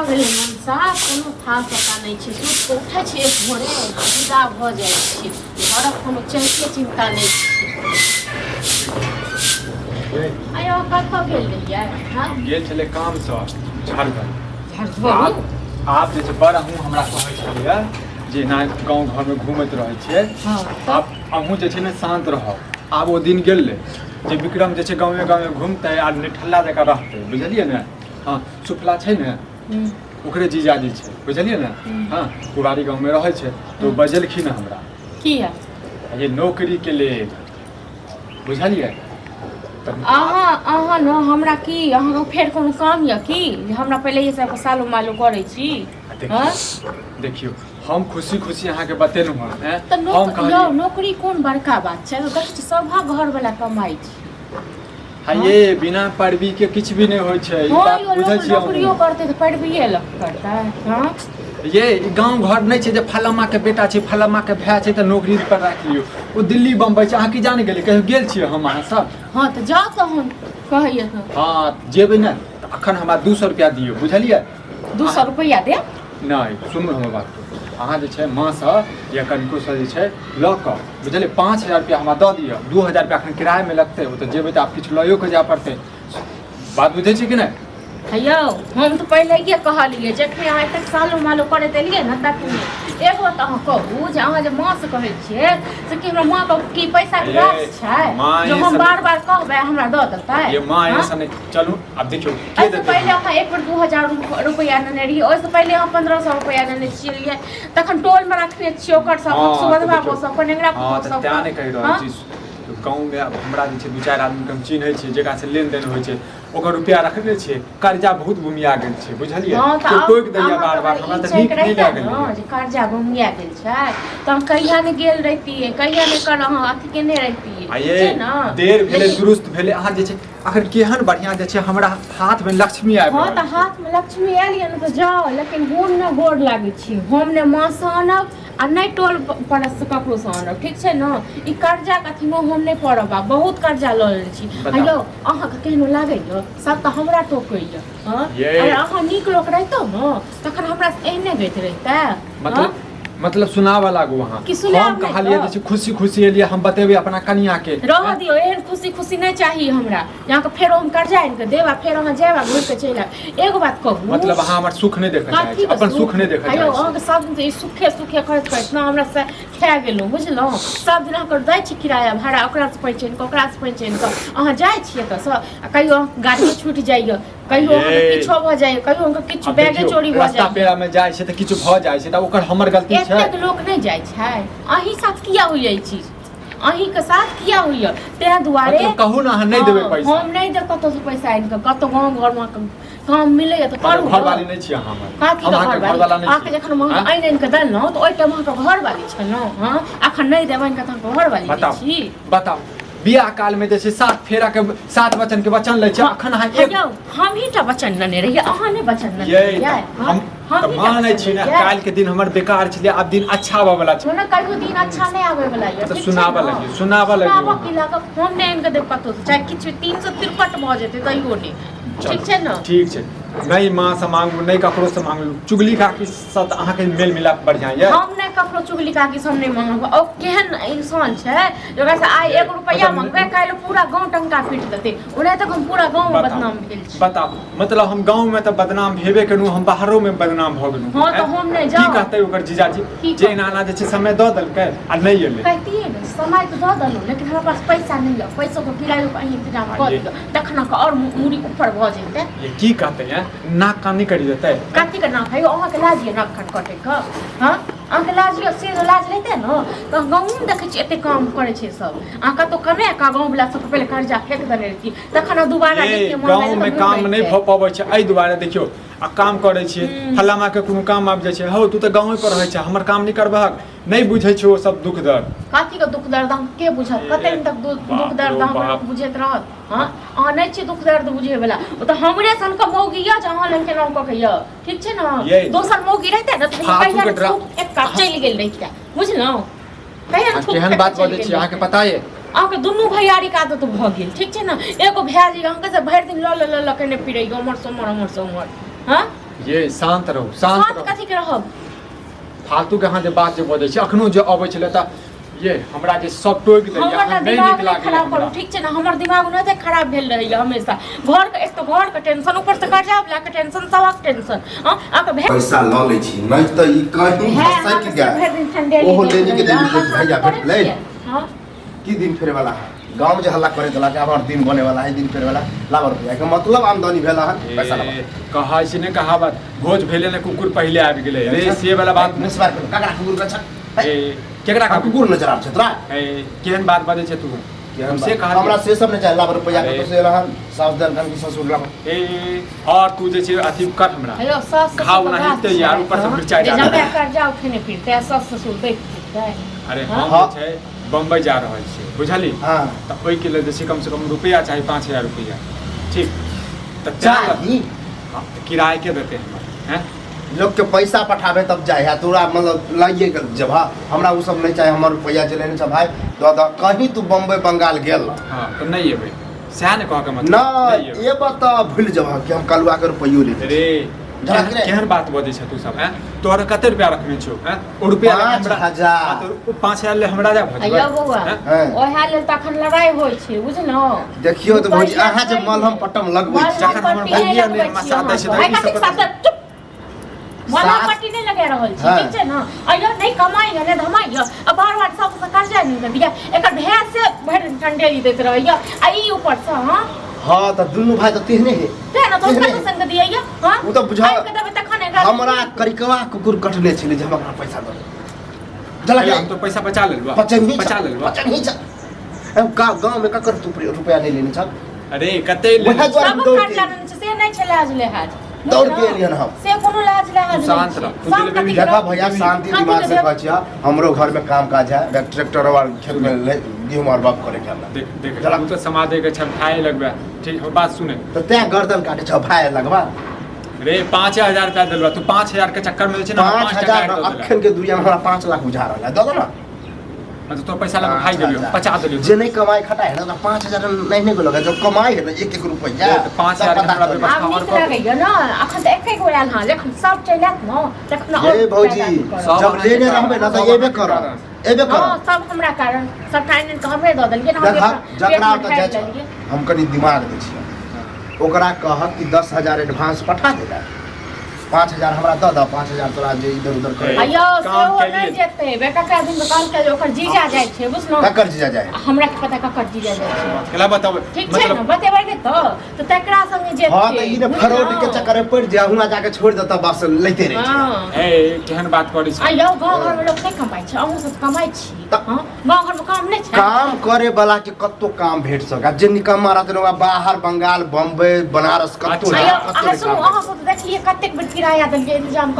भऽ गेलै मनसा कोनो था पता नहि छै सुति कऽ उठै छै एक भोरे विदा भऽ जाइ छै घरक कोनो चलते चिन्ता नहि छै आयो कतऽ गेल रहियै हम गेल छलै कामसँ झारखंड झारखंड आप जे छै बड़ अहूँ हमरा कहै छलियै जे एना गाँव घरमे घूमैत रहै छियै आब अहूँ जे छै ने शान्त रहब आब ओ दिन गेलै जे विक्रम जे छै गाँवे गाँवे घूमतै आ निठल्ला जकाँ रहतै बुझलियै ने हाँ सुफला छै ने ओकरे जीजाजी छै बुझलियै ने हाँ कुवारी गाँवमे रहै छै तो बजेलखिन हमरा की है ये नौकरीके लेल बुझलियै अहाँ ने हमरा की अहाँके फेर कोनो काम यऽ की जे हमरा पहिले ये सबके सालो मालो करै छी देखियौ हम खुशी खुशी अहाँके बतेलहुँ हँ तऽ नौकरी कोन बड़का बात छै सभा घर वाला कमाइ छै हाँ ये बिना पढ़बी के किछु भी नहीं होइ छै बुझै छियै नौकरियो करतै तऽ पढ़बिए लग करतै हाँ ये गांव घर नहीं छै जे फलामा के बेटा छै फलामा के भाई छै तऽ नौकरी पर राख लियो ओ दिल्ली बम्बई छै अहाँ की जाने गेलियै कहियो गेल छियै हम अहाँ सब हाँ तऽ जाउ तहन कहिए तऽ हाँ जेबै ने तऽ अखन हमरा 200 रुपया दियौ बुझलियै 200 रुपया दे नहीं सुनू हमर बात अहाँ जे छै माँ से या कनिकोसँ जे छै लऽ कऽ बुझलियै 5000 रुपया हमरा दऽ दिअ 2000 रुपया एखन किरायामे लगतै ओ तऽ जेबै तऽ आब किछु लइयो के जाय पड़तै बात बुझै छी कि नहि हेयौ हम तऽ पहिले कहलियै जखन अहाँ एतेक सालो मालो करैत एलियै ने तखने एगो तऽ अहाँ कहू जे अहाँ जे माँ से कहै छियै से कि हमरा माँ की पैसा के गाछ छै जो हम बार बार कहबै हमरा दऽ देतै ये माँ ऐसा नहीं चलू अब देखियो के देतै पहिले अहाँ एक बेर 2000 रुपया नेने रहियै ओहिसँ पहिले अहाँ 1500 रुपया नेने छियै तखन टोल में रखने छियै ओकर सब सुबधवा को सब कोनेंगरा को सब त्या नहीं कहि रहल छी गाँवमे हमरा जे छै 2-4 आदमी के हम चिन्है छियै जेकरा से लेनदेन होइ छै ओकर रुपया रखने छियै कर्जा बहुत घुमिया गेल छै बुझलियै तो टोक दैया बार बार हमरा तऽ नीक नहि लागल जे कर्जा घुमिया गेल छै तऽ हम कहिया ने गेल रहितियै कहिया ने कर अहाँ अथी केने रहितियै छै ना देर भेले दुरुस्त भेले अहाँ जे छै अखन केहन बढ़िया जे छै हमरा हाथ में लक्ष्मी आबि हाँ तऽ हाथ में लक्ष्मी आयल न तऽ जाओ लेकिन हम न गोर लागै छी हम ने माँ से आनब आ नहीं टोल परस से ककरो से आनब ठीक छै ने ई कर्जा कथी में हम नहीं पड़ब बहुत कर्जा लऽ लेल छी हेलो अहाँके केहनो लागैया सब तऽ हमरा टोकैया अगर अहाँ नीक लोक रहितौ ने तखन हमरा एहने गैत रहितै मतलब सुनावा लागू वहाँ हम कहलिए जे खुशी खुशी एलिए हम बतेबे अपना कनिया के रह दियो एहन खुशी खुशी नहीं चाहिए हमरा यहाँ के फेरो हम कर्जा आनि के देब आ फेर अहाँ जायब घुर के चलि आयब एगो बात कहू मतलब अहाँ हमर सुख नहीं देखै चाहै छी अपन सुख नहीं देखै चाहै छी अहाँ के सब दिन सुखे सुखे करत करत ना हमरा से खा गेलहुँ बुझलहुँ सब दिन अहाँ दै छी किराया भाड़ा ओकरा से पैंचैन के ओकरा से पैंचैन के अहाँ जाइ छियै तऽ कहियो गाड़ी छूट जाइए कहियो किछो भऽ जाइए कहियो उनका किछु बैगे चोरी भऽ जाइए रास्ता पेरा में जाइ छै तऽ किछु भऽ जाइ छै तऽ ओकर हमर गलती छै एतेक लोक नहीं जाइ छै अहीं साथ किया होइए ई चीज अहीं के साथ किया होइए तें दुआरे मतलब कहू ना अहाँ नहीं देबै पैसा हम नहीं देब कतौ से पैसा आनि के कतौ गाँव घर में काम मिलैए तऽ करू घरवाली नहीं छी अहाँ हमर काकी घरवाला नहीं अहाँके जखन हम आनि के देलहुँ तऽ ओहि टाइम अहाँके घरवाली छलहुँ हाँ अखन नहीं देब आनि के तऽ घरवाली छी बताओ बियाह काल में जैसे 7 फेरा के 7 वचन के वचन ले छै अखन अहाँ एक हम ही टा वचन लेने रहिए अहाँ नहीं वचन लेने रहिए हम मानै छी ना काल के दिन हमर बेकार छले अब दिन अच्छा आबै वाला छै ना कहियो दिन अच्छा नहीं आबै वाला है तो सुनाबा लगी की लगा हम नहीं इनके देब कतो चाहे किछु 353 भ जेतै तइयो नहीं ठीक छै ना ठीक छै नहीं माँ से मांगू नहीं ककरो से मांगू चुगली काकी साथ अहाँ के मेल मिलाप बढ़िया है हम नहीं ककरो चुगली काकी से नहीं मांगब ओ केहन इंसान छै जकरा से आइ 1 रुपया मांगबे काल पूरा गांव टंका पीट देते ओने तक हम पूरा गांव में बदनाम भेल छी बताओ मतलब हम गांव में तो बदनाम भेबे करू हम बाहरो में बदनाम भ गेलू हां तो हम नहीं जाऊ की कहते ओकर जीजाजी जे नाना जे छै समय द देलकै आ नहीं एले कहतिए ने समय तो द देलु लेकिन हमरा पास पैसा नहीं है पैसा को किरायो का ही इंतजाम कर दियो तखन का और मूड़ी ऊपर भ जेते ये की कहते हैं नाक कान नहीं करी देते कथी के नाक है अहाँ के लाजिए नाक कान कटे के हां अहाँ के लाजिए से लाज लेते न तो गांव में देखे छी एते काम करे छै सब अहाँ कतो कने का गांव वाला सब पहले कर्जा फेंक देने रहती तखन दोबारा देखिए गांव में काम नहीं भ पाबै छै एई दुआरे देखियो आ काम करे छी फलामा के कोनो काम आबि जाय छै हो तू त गांव पर रहै छै हमर काम नहीं करबहक नहीं बुझै छै ओ सब दुख दर्द काथी के दुख दर्द हम के बुझत कते दिन तक दुख दर्द हम बुझैत रहत हां अहाँ नहीं छी दुख दर्द बुझे वाला ओ त हमरे सन के मौगी या जहां लंग के नाम क कहियो ठीक छै ना दोसर मौगी रहते न त कहिया एक का चली गेल रहिता बुझलौ कहिया केहन बात बजै छी अहाँ के पता है अहाँके दुनू भैयारी के आदत भ गेल ठीक छै ना एगो भैयाजी अहाँके से भरि दिन ल ल ल कने फिरै हमर सोमर हां ये शांत रहो, शांत शांत रहो। कथी के रहब? फालतू के अहाँ जे बात जे बजै छी, अखनो जे अबै छलै त ये हमरा जे सब टोक दैया, हमर अहाँ नहीं दिमाग नीक नहीं लागैया खराब करू, हमरा। ठीक छै ना? हमर दिमाग ओनाहिते खराब भेल रहैया हमेशा। घर के एक तो घर के टेंशन, ऊपर से कर्जा वाला के टेंशन, सबक टेंशन। हां आके पैसा ल लै छी नहीं त ई कहीं फंसै के गया ओहो लेनी के देनी के भैया भेट ले। हां की दिन फेरे वाला है गांव में जे हल्ला करे दला के अब दिन बने वाला है, दिन फेरे वाला लाभ रुपया के मतलब आमदनी भेला है पैसा ला। कहै छी ने कहावत, भोज भेले ने कुकुर पहिले आबि गेलै रे, से वाला बात मुसबार काका कुकुर का छ ए केकरा का कुकुर नजर आब छतरा ए केहन बात बजै छै तू? हमसे कहा हमरा से सब नहीं चाहिए लाभ रुपया के तो से रहन सास दल kan ससुर ला ए और तू जे छै अथी कर हमरा हेलो सास खाओ ना हिते यार, ऊपर से मिर्चाई डाल। जब कर्जा उठेने फिरते सास ससुर देख फिरते। अरे हाँ? हम जे छै बम्बई जा रहल छी, बुझली? हां त ओइ के लेल जे छै कम से कम रुपया चाही 5000 रुपया, ठीक? त चाही किराए के देते हम, हैं? लोग के पैसा पठावे तब जाए है तोरा मतलब लाइए जब हमरा उ सब नहीं चाहिए, हमर रुपया जे लेने छ भाई तो कहीं तू बम्बई बंगाल गेल हां तो नहीं एबै, सएह ने कह के मतलब ना नहीं ये बता भूल जब कि हम कलुआ के रुपयो ले एबै। रे केहन बात बजै छ तू सब, हैं? तोहर कते रुपया रखने छौ, हैं? ओ रुपया 5000 तो 5000 ले हमरा जा भजबै। अयो बौआ ओहे लेल तखन लड़ाई होइ छै, बुझलौ? देखियो तो भौजी अहाँ जे मलहम पट्टम लगबै छी जखन हमर भैया ने हमरा साथ दै छै त ई सब मला पट्टी नहीं लगे रहल छी, ठीक छै ना? अयो नहीं कमाई ने धमाई अब बार-बार सब से कर्जा नहीं दिया, एकर भैंस से भर ठंडेली देत रहैया आ ई ऊपर से। हां त दुनु भाई त तेहने है ते ना तो उसका संग दिया। हां उ त बुझा के देबे तखन एकरा हमरा करिकवा कुकुर कटने छले जे हमरा पैसा दे जला अरे हम तो पैसा बचा लेलबा, बचा लेलबा। पचनी छ गांव में ककर तू रुपया नहीं लेने छ? अरे कते ले वह द्वारा सब दौड़ कर्जा नहीं छै, से नहीं छले आज ले हाज दौड़ के एलियन हम से कोनो लाज ले हाज शांत रह, तू दिल में देखा भैया शांति दिमाग से कहछिया हमरो घर में काम काज है, ट्रैक्टर और खेत में गेहूं और बाप करे के हमरा देख देख तू तो समाधे के छमठाए लगबा, ठीक? हम बात सुने तो ते गर्दन काटे छ भाई लगवा रे 5000 रुपया देलबा, तू 5000 के चक्कर में छै ना 5000 अखन के दुनिया में हमरा 5 लाख बुझा रहल है, दो ना मतलब तो पैसा लगा खाई देलियो, 50 देलियो जे नहीं कमाई खटा है ना 5000 नहीं को लगा, जो कमाई है ना 1-1 रुपया 5000 हमरा पे आब नीक लगैया ना? अखन त एकै गो आयल हां, जखन सब चलत न तखन और ए भौजी जब लेने रहबे ना त एबे कर हां सब हमरा कारण सब फाइनेंस के हमरे द देलिए ना। देखा जकरा पेट में त खाइ जाय लेलिए। हम कनी दिमाग दै छियै ओकरा कहब कि 10000 एडवांस पठा देला, 5000 हमरा दऽ दऽ, 5000 तोरा जे इधर उधर करे अयो काम सेहो के नहीं लिए। जेते बेटा के दिन काम के ओकर जीजा जाय छै, बुझलो? ककर जीजा जाय हमरा के पता ककर जीजा जाय छै, केला बताओ ठीक छै ना? बतेबै ने तो तकरा संगे जेते। हां त ई ने फ्रॉड के चक्कर में पड़ जा, हुआ जाके छोड़ देता बस लेते रहे छै। हां ए केहन बात करै छी? अयो गाँव घर में लोग नहीं कमाई छै, अहूँ सब कमाई छी। हां गाँव घर में काम नहीं छै, काम करे वाला के कत्तो काम भेट सका, जे निकम्मा रहते लोग बाहर बंगाल बम्बई बनारस कत्तो अयो कत्तो अहाँ सुनू, काम। अहाँ सब देखलिए कतेक बेर किराया देलिए इंतजाम क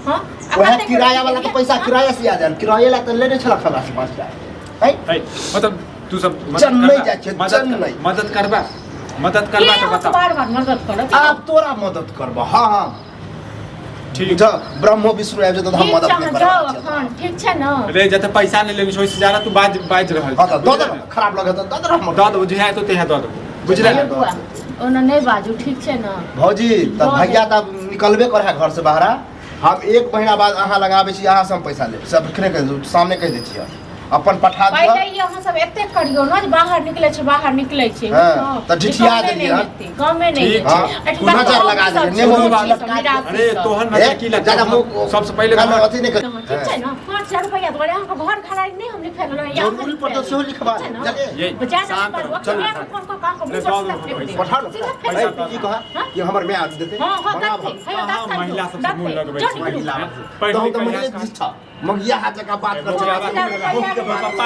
हां वह किराया वाला तो पैसा किराया से आ जान, किराया ला तो लेने छला खबरा से 5000 है ए मतलब तू सब जन नहीं जाय छै, जन नहीं। मदद करबा तो बता। बार-बार मदद करत आप तोरा मदद करबा। हां ठीक जो ब्रह्मो विष्णु आबि जेतौ त हम मदद नहीं जाओ करब। अखन ठीक छै ना? रे जते पैसा नहीं लेनी छोइस जारा तू बाज रहल हां त दो खराब लगे त दो हम दऽ दो जे है तो तेहे दऽ दो, बुझले? अयो बुआ ओना नहीं बाजू, ठीक छै ना? भौजी त भैया त निकलबे कर है घर से बाहर, हम 1 महीना बाद अहाँ लगाबे छी, अहाँ से हम पैसा ले सब खने के सामने कह दै छियै अपन पठा दियो। पहिले ये अहाँ सब एते करियो ना जे बाहर निकले छै, बाहर निकले छै। हाँ, त झिठिया देलिए हां गांव में नहीं ठीक है। छै। नजर लगा दे नेमो लटका अरे तोहन में की लगता ज्यादा है? सबसे पहले काम अथी नहीं कर ठीक छै ना? 5000 रुपया तोरे अहाँ के घर खराब नहीं हम लिखल रहे या जरूरी पर तो सेहो लिखबा ये बजा शांत पर रहो, चल कौन को काम को ले जाओ पैसा। पठा लो पैसा की कहा कि हमर में आज देते हां हां बड़ा दस भा- हाँ, महिला सबसे मुंह लगबै छै, महिला पढ़ तो लिख हम के तो यहाँ मगिया हाथ जका बात कर पप्पा